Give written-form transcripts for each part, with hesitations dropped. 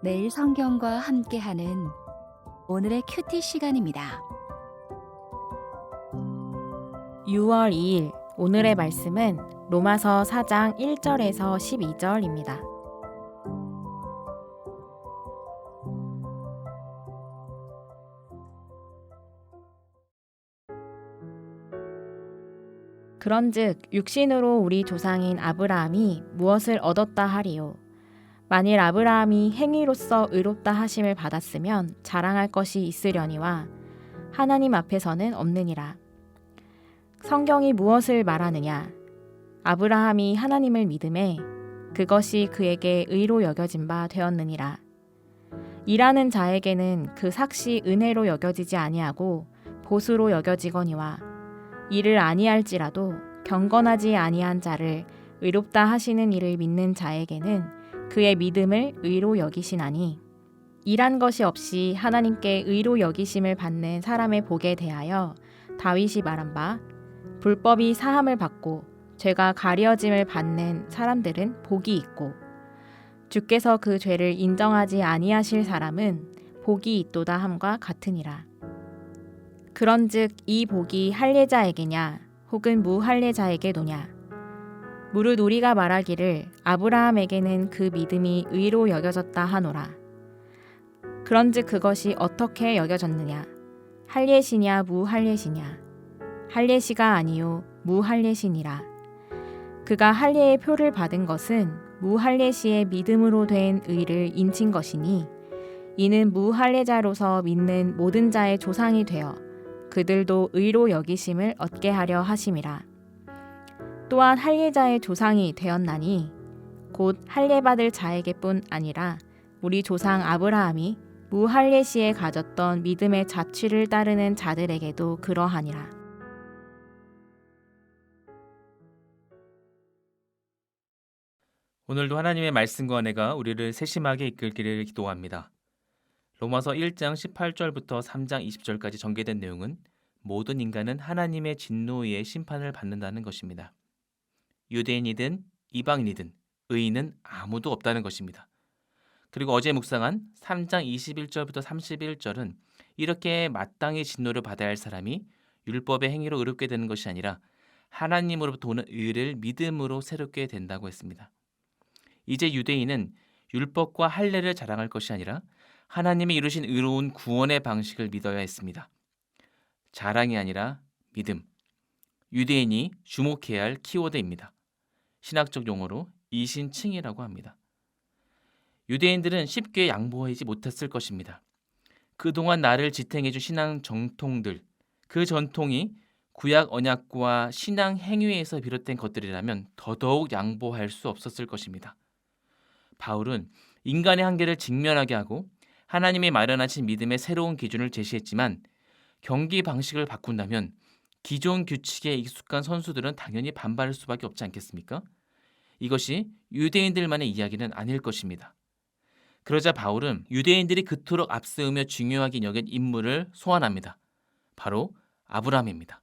매일 성경과 함께하는 오늘의 큐티 시간입니다. 6월 2일 오늘의 말씀은 로마서 4장 1절에서 12절입니다. 그런즉 육신으로 우리 조상인 아브라함이 무엇을 얻었다 하리요? 만일 아브라함이 행위로서 의롭다 하심을 받았으면 자랑할 것이 있으려니와 하나님 앞에서는 없느니라. 성경이 무엇을 말하느냐? 아브라함이 하나님을 믿음에 그것이 그에게 의로 여겨진 바 되었느니라. 일하는 자에게는 그 삭시 은혜로 여겨지지 아니하고 보수로 여겨지거니와 일을 아니할지라도 경건하지 아니한 자를 의롭다 하시는 이를 믿는 자에게는 그의 믿음을 의로 여기시나니, 일한 것이 없이 하나님께 의로 여기심을 받는 사람의 복에 대하여 다윗이 말한 바, 불법이 사함을 받고 죄가 가려짐을 받는 사람들은 복이 있고 주께서 그 죄를 인정하지 아니하실 사람은 복이 있도다 함과 같으니라. 그런즉 이 복이 할례자에게냐 혹은 무할례자에게도냐? 무릇 우리가 말하기를 아브라함에게는 그 믿음이 의로 여겨졌다 하노라. 그런즉 그것이 어떻게 여겨졌느냐? 할례시냐 무할례시냐? 할례시가 아니요 무할례시니라. 그가 할례의 표를 받은 것은 무할례시의 믿음으로 된 의를 인친 것이니, 이는 무할례자로서 믿는 모든 자의 조상이 되어 그들도 의로 여기심을 얻게 하려 하심이라. 또한 할례자의 조상이 되었나니 곧 할례받을 자에게뿐 아니라 우리 조상 아브라함이 무할례시에 가졌던 믿음의 자취를 따르는 자들에게도 그러하니라. 오늘도 하나님의 말씀과 은혜가 우리를 세심하게 이끌기를 기도합니다. 로마서 1장 18절부터 3장 20절까지 전개된 내용은 모든 인간은 하나님의 진노에 의해 심판을 받는다는 것입니다. 유대인이든 이방인이든 의인은 아무도 없다는 것입니다. 그리고 어제 묵상한 3장 21절부터 31절은 이렇게 마땅히 진노를 받아야 할 사람이 율법의 행위로 의롭게 되는 것이 아니라 하나님으로부터 오는 의를 믿음으로 새롭게 된다고 했습니다. 이제 유대인은 율법과 할례를 자랑할 것이 아니라 하나님이 이루신 의로운 구원의 방식을 믿어야 했습니다. 자랑이 아니라 믿음. 유대인이 주목해야 할 키워드입니다. 신학적 용어로 이신칭이라고 합니다. 유대인들은 쉽게 양보하지 못했을 것입니다. 그동안 나를 지탱해준 신앙 정통들, 그 전통이 구약 언약과 신앙 행위에서 비롯된 것들이라면 더더욱 양보할 수 없었을 것입니다. 바울은 인간의 한계를 직면하게 하고 하나님이 마련하신 믿음의 새로운 기준을 제시했지만, 경기 방식을 바꾼다면 기존 규칙에 익숙한 선수들은 당연히 반발할 수밖에 없지 않겠습니까? 이것이 유대인들만의 이야기는 아닐 것입니다. 그러자 바울은 유대인들이 그토록 앞세우며 중요하게 여긴 인물을 소환합니다. 바로 아브라함입니다.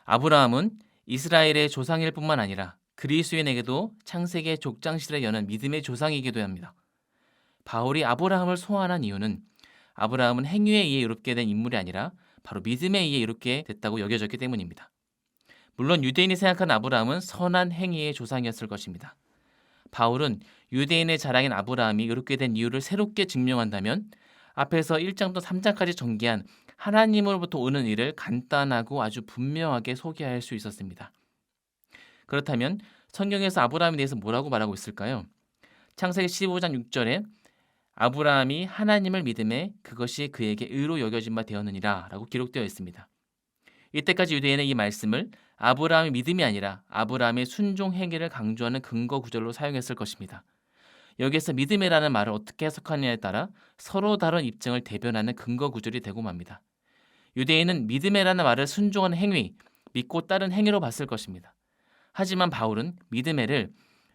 아브라함은 이스라엘의 조상일 뿐만 아니라 그리스도인에게도 창세기의 족장실에 여는 믿음의 조상이기도 합니다. 바울이 아브라함을 소환한 이유는 아브라함은 행위에 의해 이롭게 된 인물이 아니라 바로 믿음에 의해 이롭게 됐다고 여겨졌기 때문입니다. 물론 유대인이 생각한 아브라함은 선한 행위의 조상이었을 것입니다. 바울은 유대인의 자랑인 아브라함이 이롭게 된 이유를 새롭게 증명한다면 앞에서 1장부터 3장까지 전개한 하나님으로부터 오는 일을 간단하고 아주 분명하게 소개할 수 있었습니다. 그렇다면 성경에서 아브라함에 대해서 뭐라고 말하고 있을까요? 창세기 15장 6절에 아브라함이 하나님을 믿음에 그것이 그에게 의로 여겨진 바 되었느니라 라고 기록되어 있습니다. 이때까지 유대인은 이 말씀을 아브라함의 믿음이 아니라 아브라함의 순종 행위를 강조하는 근거 구절로 사용했을 것입니다. 여기에서 믿음이라는 말을 어떻게 해석하느냐에 따라 서로 다른 입장을 대변하는 근거 구절이 되고 맙니다. 유대인은 믿음이라는 말을 순종하는 행위, 믿고 따른 행위로 봤을 것입니다. 하지만 바울은 믿음에를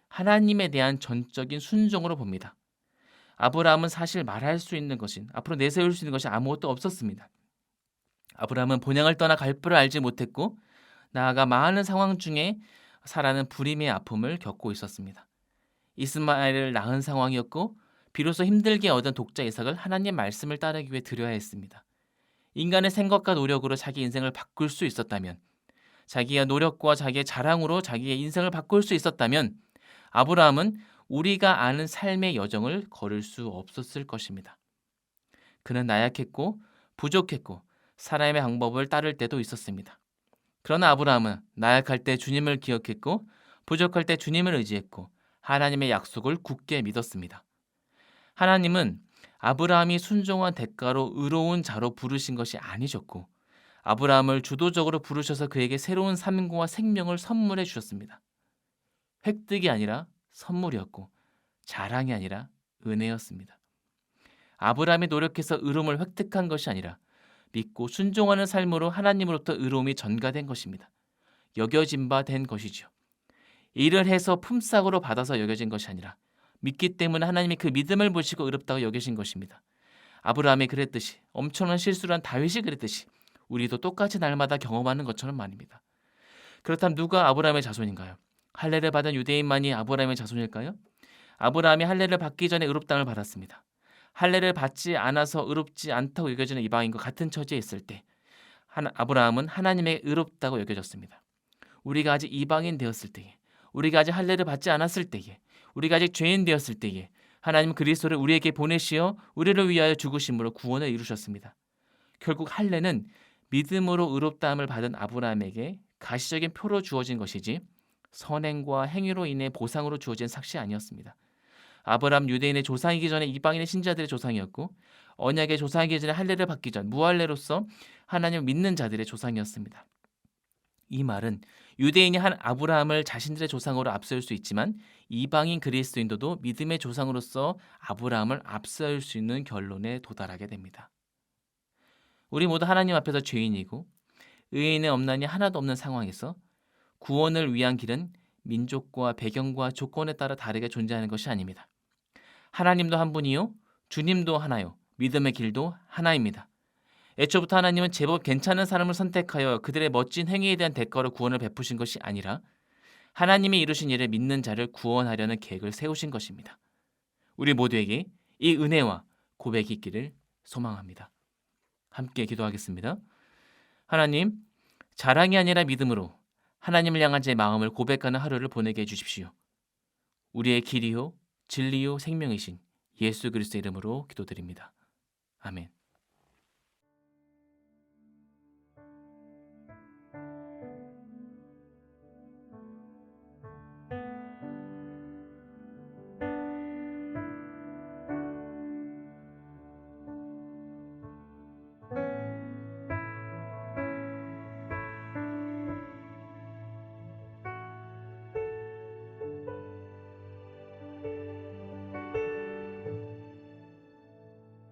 하나님에 대한 전적인 순종으로 봅니다. 아브라함은 사실 말할 수 있는 것인, 앞으로 내세울 수 있는 것이 아무것도 없었습니다. 아브라함은 본향을 떠나 갈 바를 알지 못했고 나아가 많은 상황 중에 사라는 불임의 아픔을 겪고 있었습니다. 이스마엘을 낳은 상황이었고 비로소 힘들게 얻은 독자 이삭을 하나님의 말씀을 따르기 위해 드려야 했습니다. 인간의 생각과 노력으로 자기 인생을 바꿀 수 있었다면, 자기의 노력과 자기의 자랑으로 자기의 인생을 바꿀 수 있었다면 아브라함은 우리가 아는 삶의 여정을 걸을 수 없었을 것입니다. 그는 나약했고 부족했고 사람의 방법을 따를 때도 있었습니다. 그러나 아브라함은 나약할 때 주님을 기억했고 부족할 때 주님을 의지했고 하나님의 약속을 굳게 믿었습니다. 하나님은 아브라함이 순종한 대가로 의로운 자로 부르신 것이 아니셨고 아브라함을 주도적으로 부르셔서 그에게 새로운 삶과 생명을 선물해 주셨습니다. 획득이 아니라 선물이었고 자랑이 아니라 은혜였습니다. 아브라함이 노력해서 의로움을 획득한 것이 아니라 믿고 순종하는 삶으로 하나님으로부터 의로움이 전가된 것입니다. 여겨진 바 된 것이지요. 일을 해서 품삯으로 받아서 여겨진 것이 아니라 믿기 때문에 하나님이 그 믿음을 보시고 의롭다고 여기신 것입니다. 아브라함이 그랬듯이, 엄청난 실수를 한 다윗이 그랬듯이 우리도 똑같이 날마다 경험하는 것처럼 말입니다. 그렇다면 누가 아브라함의 자손인가요? 할례를 받은 유대인만이 아브라함의 자손일까요? 아브라함이 할례를 받기 전에 의롭다함을 받았습니다. 할례를 받지 않아서 의롭지 않다고 여겨지는 이방인과 같은 처지에 있을 때 아브라함은 하나님의 의롭다고 여겨졌습니다. 우리가 아직 이방인 되었을 때에, 우리가 아직 할례를 받지 않았을 때에, 우리가 아직 죄인 되었을 때에 하나님은 그리스도를 우리에게 보내시어 우리를 위하여 죽으심으로 구원을 이루셨습니다. 결국 할례는 믿음으로 의롭다함을 받은 아브라함에게 가시적인 표로 주어진 것이지 선행과 행위로 인해 보상으로 주어진 삭시 아니었습니다. 아브라함 유대인의 조상이기 전에 이방인의 신자들의 조상이었고 언약의 조상이기 전에 할례를 받기 전 무할례로서 하나님을 믿는 자들의 조상이었습니다. 이 말은 유대인이 한 아브라함을 자신들의 조상으로 앞세울 수 있지만 이방인 그리스도인도도 믿음의 조상으로서 아브라함을 앞세울 수 있는 결론에 도달하게 됩니다. 우리 모두 하나님 앞에서 죄인이고 의인의 없나니 하나도 없는 상황에서 구원을 위한 길은 민족과 배경과 조건에 따라 다르게 존재하는 것이 아닙니다. 하나님도 한 분이요, 주님도 하나요, 믿음의 길도 하나입니다. 애초부터 하나님은 제법 괜찮은 사람을 선택하여 그들의 멋진 행위에 대한 대가로 구원을 베푸신 것이 아니라 하나님이 이루신 일을 믿는 자를 구원하려는 계획을 세우신 것입니다. 우리 모두에게 이 은혜와 고백이 있기를 소망합니다. 함께 기도하겠습니다. 하나님, 자랑이 아니라 믿음으로 하나님을 향한 제 마음을 고백하는 하루를 보내게 해주십시오. 우리의 길이요, 진리요, 생명이신 예수 그리스도의 이름으로 기도드립니다. 아멘.